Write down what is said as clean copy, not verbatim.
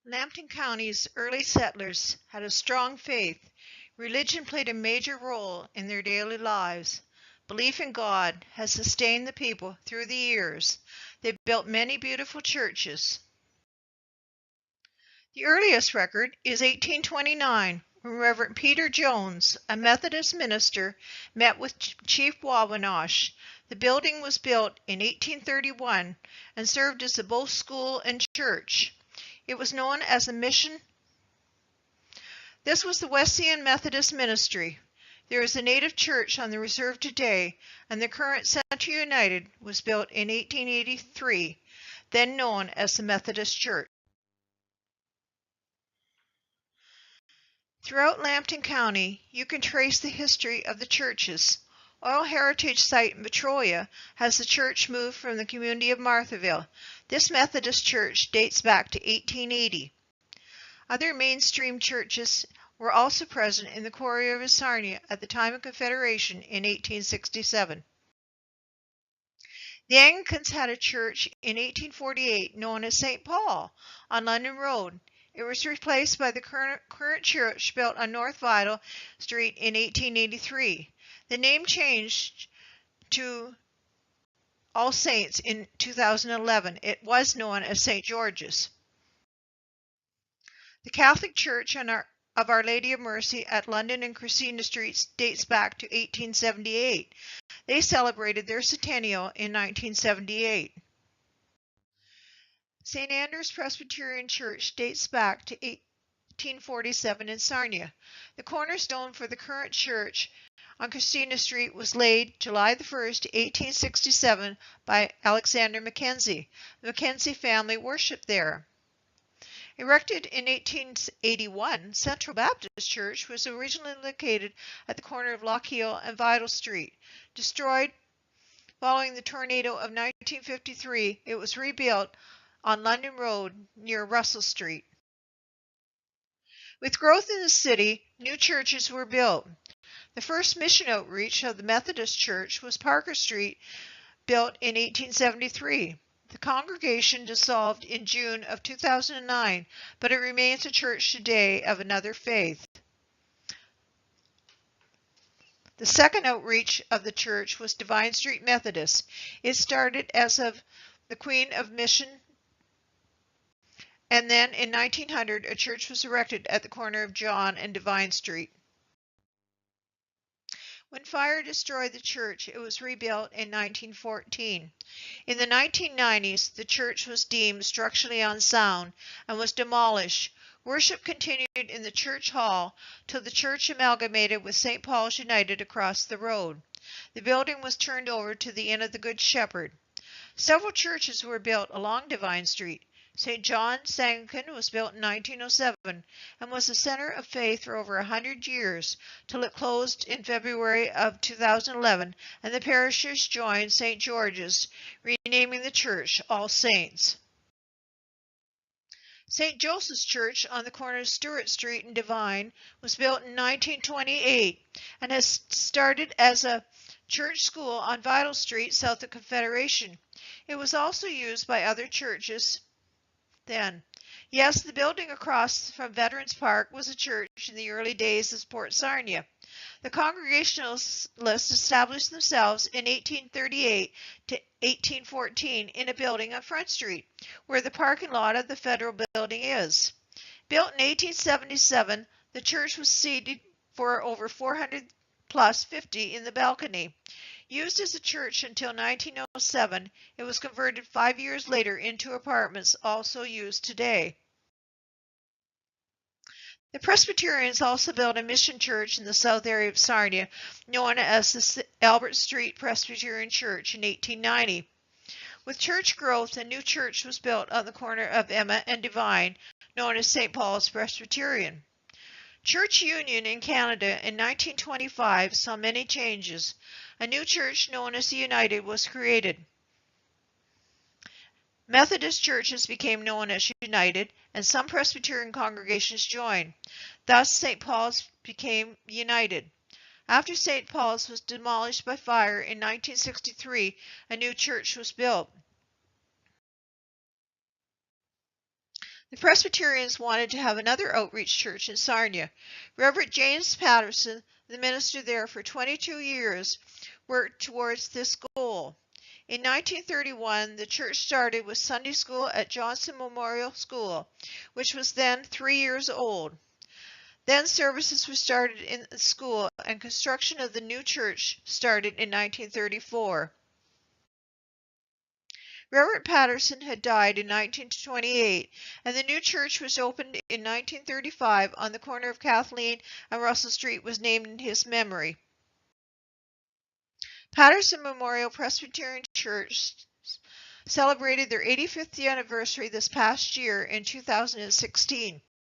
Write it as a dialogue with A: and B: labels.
A: Lambton County's early settlers had a strong faith. Religion played a major role in their daily lives. Belief in God has sustained the people through the years. They built many beautiful churches. The earliest record is 1829, when Reverend Peter Jones, a Methodist minister, met with Chief Wawanosh. The building was built in 1831 and served as both school and church. It was known as a mission. This was the Wesleyan Methodist ministry. There is a native church on the reserve today, and the current Center United was built in 1883, then known as the Methodist Church. Throughout Lambton County, you can trace the history of the churches. Oil Heritage Site in Betroya has the church moved from the community of Marthaville. This Methodist church dates back to 1880. Other mainstream churches were also present in the quarry of Sarnia at the time of Confederation in 1867. The Anglicans had a church in 1848 known as St. Paul on London Road. It was replaced by the current church built on North Vital Street in 1883. The name changed to All Saints in 2011. It was known as St. George's. The Catholic Church of Our Lady of Mercy at London and Christina Streets dates back to 1878. They celebrated their centennial in 1978. St. Andrew's Presbyterian Church dates back to 1847 in Sarnia. The cornerstone for the current church on Christina Street was laid July 1st, 1867 by Alexander Mackenzie. The Mackenzie family worshipped there. Erected in 1881, Central Baptist Church was originally located at the corner of Lockheil and Vital Street. Destroyed following the tornado of 1953, it was rebuilt on London Road near Russell Street. With growth in the city, new churches were built. The first mission outreach of the Methodist Church was Parker Street, built in 1873. The congregation dissolved in June of 2009, but it remains a church today of another faith. The second outreach of the church was Divine Street Methodist. It started as of the Queen of Mission, and then in 1900 a church was erected at the corner of John and Divine Street. When fire destroyed the church, it was rebuilt in 1914. In the 1990s, the church was deemed structurally unsound and was demolished. Worship continued in the church hall till the church amalgamated with St. Paul's United across the road. The building was turned over to the Inn of the Good Shepherd. Several churches were built along Divine Street. St. John's Anglican was built in 1907 and was a center of faith for over 100 years, till it closed in February of 2011 and the parishioners joined St. George's, renaming the church All Saints. St. Joseph's Church on the corner of Stewart Street and Divine was built in 1928 and has started as a church school on Vital Street south of Confederation. It was also used by other churches then. Yes, the building across from Veterans Park was a church in the early days of Port Sarnia. The Congregationalists established themselves in 1838 to 1814 in a building on Front Street, where the parking lot of the Federal Building is. Built in 1877, the church was seated for over 400 plus 50 in the balcony. Used as a church until 1907, it was converted 5 years later into apartments, also used today. The Presbyterians also built a mission church in the south area of Sarnia, known as the Albert Street Presbyterian Church in 1890. With church growth, a new church was built on the corner of Emma and Divine, known as St. Paul's Presbyterian. Church union in Canada in 1925 saw many changes. A new church known as the United was created. Methodist churches became known as United, and some Presbyterian congregations joined. Thus, St. Paul's became United. After St. Paul's was demolished by fire in 1963, a new church was built. The Presbyterians wanted to have another outreach church in Sarnia. Reverend James Patterson, the minister there for 22 years, worked towards this goal. In 1931, the church started with Sunday school at Johnson Memorial School, which was then 3 years old. Then services were started in the school, and construction of the new church started in 1934. Reverend Patterson had died in 1928, and the new church was opened in 1935 on the corner of Kathleen and Russell Street was named in his memory. Patterson Memorial Presbyterian Church celebrated their 85th anniversary this past year in 2016.